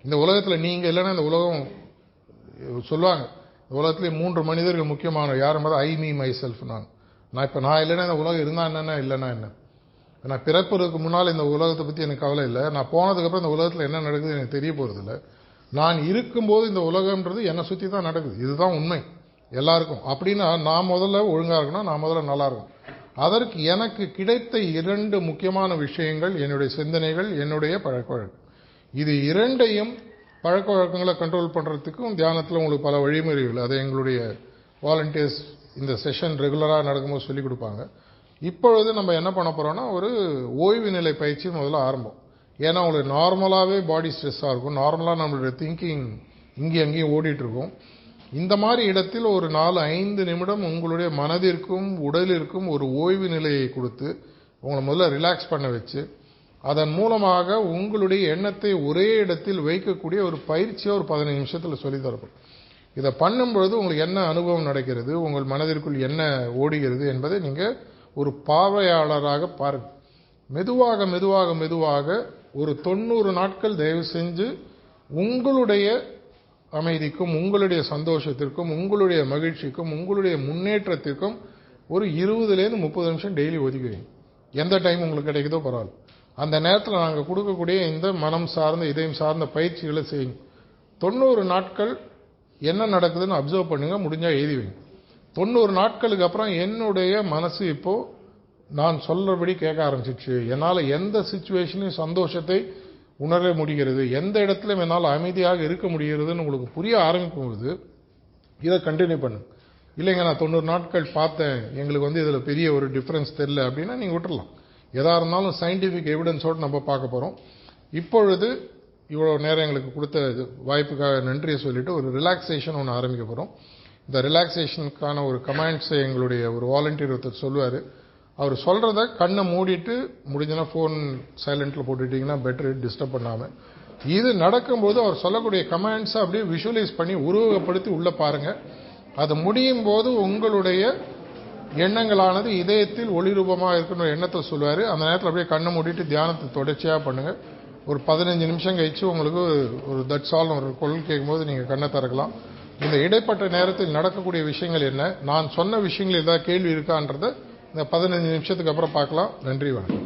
இந்த உலகத்தில் நீங்கள் இல்லைன்னா இந்த உலகம் சொல்லுவாங்க, உலகத்திலே 3 மனிதர்கள் முக்கியமான யாரும் ஐ மீ மை செல்ஃப். நான் இப்போ நான் இல்லைன்னா இந்த உலகம் இருந்தா என்னன்னா இல்லைன்னா என்ன. நான் பிறப்பதற்கு முன்னால் இந்த உலகத்தை பற்றி எனக்கு கவலை இல்லை. நான் போனதுக்கப்புறம் இந்த உலகத்தில் என்ன நடக்குது எனக்கு தெரிய போகிறதில்ல. நான் இருக்கும்போது இந்த உலகம்ன்றது என்னை சுற்றி தான் நடக்குது. இதுதான் உண்மை எல்லாருக்கும். அப்படின்னா நான் முதல்ல ஒழுங்காக இருக்கணும், நான் முதல்ல நல்லா இருக்கணும். அதற்கு எனக்கு கிடைத்த 2 முக்கியமான விஷயங்கள் என்னுடைய சிந்தனைகள், என்னுடைய பழக்க வழக்கம். இது இரண்டையும் பழக்க வழக்கங்களை கண்ட்ரோல் பண்ணுறதுக்கும் தியானத்தில் உங்களுக்கு பல வழிமுறைகள் அதை எங்களுடைய வாலண்டியர்ஸ் இந்த செஷன் ரெகுலராக நடக்கும்போது சொல்லிக் கொடுப்பாங்க. இப்பொழுது நம்ம என்ன பண்ண போகிறோம்னா ஒரு ஓய்வு நிலை பயிற்சி முதல்ல ஆரம்பம். ஏன்னா உங்களுக்கு நார்மலாகவே பாடி ஸ்ட்ரெஸ்ஸாக இருக்கும், நார்மலாக நம்மளுடைய திங்கிங் இங்கேயும் அங்கேயும் ஓடிட்டுருக்கும். இந்த மாதிரி இடத்தில் ஒரு 4-5 நிமிடம் உங்களுடைய மனதிற்கும் உடலிற்கும் ஒரு ஓய்வு நிலையை கொடுத்து உங்களை முதல்ல ரிலாக்ஸ் பண்ண வச்சு அதன் மூலமாக உங்களுடைய எண்ணத்தை ஒரே இடத்தில் வைக்கக்கூடிய ஒரு பயிற்சியை ஒரு 15 நிமிஷத்தில் சொல்லித்தரப்படும். இதை பண்ணும்பொழுது உங்களுக்கு என்ன அனுபவம் நடக்கிறது, உங்கள் மனதிற்குள் என்ன ஓடுகிறது என்பதை நீங்கள் ஒரு பார்வையாளராக பாருங்கள். மெதுவாக மெதுவாக மெதுவாக ஒரு 90 நாட்கள் தயவு செஞ்சு உங்களுடைய அமைதிக்கும் உங்களுடைய சந்தோஷத்திற்கும் உங்களுடைய மகிழ்ச்சிக்கும் உங்களுடைய முன்னேற்றத்திற்கும் ஒரு 20-30 நிமிஷம் டெய்லி ஒதுக்குவீங்க. எந்த டைம் உங்களுக்கு கிடைக்குதோ பரவாயில்ல. அந்த நேரத்தில் நாங்கள் கொடுக்கக்கூடிய இந்த மனம் சார்ந்த இதயம் சார்ந்த பயிற்சிகளை செய்யுங்க. 90 நாட்கள் என்ன நடக்குதுன்னு அப்சர்வ் பண்ணுங்க, முடிஞ்சா எழுதி வைங்க. 90 நாட்களுக்கு அப்புறம் என்னுடைய மனசு இப்போ நான் சொல்றபடி கேட்க ஆரம்பிச்சிச்சு. என்னால் எந்த சிச்சுவேஷனையும் சந்தோஷத்தை உணர முடிகிறது, எந்த இடத்துலையும் என்னால் அமைதியாக இருக்க முடிகிறதுன்னு உங்களுக்கு புரிய ஆரம்பிக்கும்போது இதை கண்டினியூ பண்ணுங்க. இல்லைங்க நான் 90 நாட்கள் பார்த்தேன், எங்களுக்கு இதில் பெரிய ஒரு டிஃப்ரென்ஸ் தெரியல அப்படின்னா நீங்கள் விட்டுடலாம். எதாக இருந்தாலும் சயின்டிஃபிக் எவிடன்ஸோடு நம்ம பார்க்க போகிறோம். இப்பொழுது இவ்வளோ நேரம் எங்களுக்கு கொடுத்த வாய்ப்புக்காக நன்றியை சொல்லிட்டு ஒரு ரிலாக்ஸேஷன் ஒன்று ஆரம்பிக்க போகிறோம். இந்த ரிலாக்ஸேஷனுக்கான ஒரு கமெண்ட்ஸை எங்களுடைய ஒரு வாலண்டியர் ஒருத்தர் சொல்லுவார். அவர் சொல்கிறத கண்ணை மூடிட்டு முடிஞ்சனா ஃபோன் சைலண்டில் போட்டுட்டிங்கன்னா பெட்டர், டிஸ்டர்ப் பண்ணாமல். இது நடக்கும்போது அவர் சொல்லக்கூடிய கமெண்ட்ஸை அப்படியே விஷுவலைஸ் பண்ணி உருவகப்படுத்தி உள்ளே பாருங்கள். அது முடியும் போது உங்களுடைய எண்ணங்களானது இதயத்தில் ஒளிரூபமாக இருக்குன்ற எண்ணத்தை சொல்லுவார். அந்த நேரத்தில் அப்படியே கண்ணை மூடிட்டு தியானத்தை தொடர்ச்சியாக பண்ணுங்கள். ஒரு 15 நிமிஷம் கழிச்சு உங்களுக்கு ஒரு தட்ஸ் ஆல் ஒரு குரல் கேட்கும்போது நீங்கள் கண்ணை திறக்கலாம். இந்த இடைப்பட்ட நேரத்தில் நடக்கக்கூடிய விஷயங்கள் என்ன, நான் சொன்ன விஷயங்கள் ஏதாவது கேள்வி இருக்கான்றதை இந்த 15 நிமிஷத்துக்கு அப்புறம் பார்க்கலாம். நன்றி, வணக்கம்.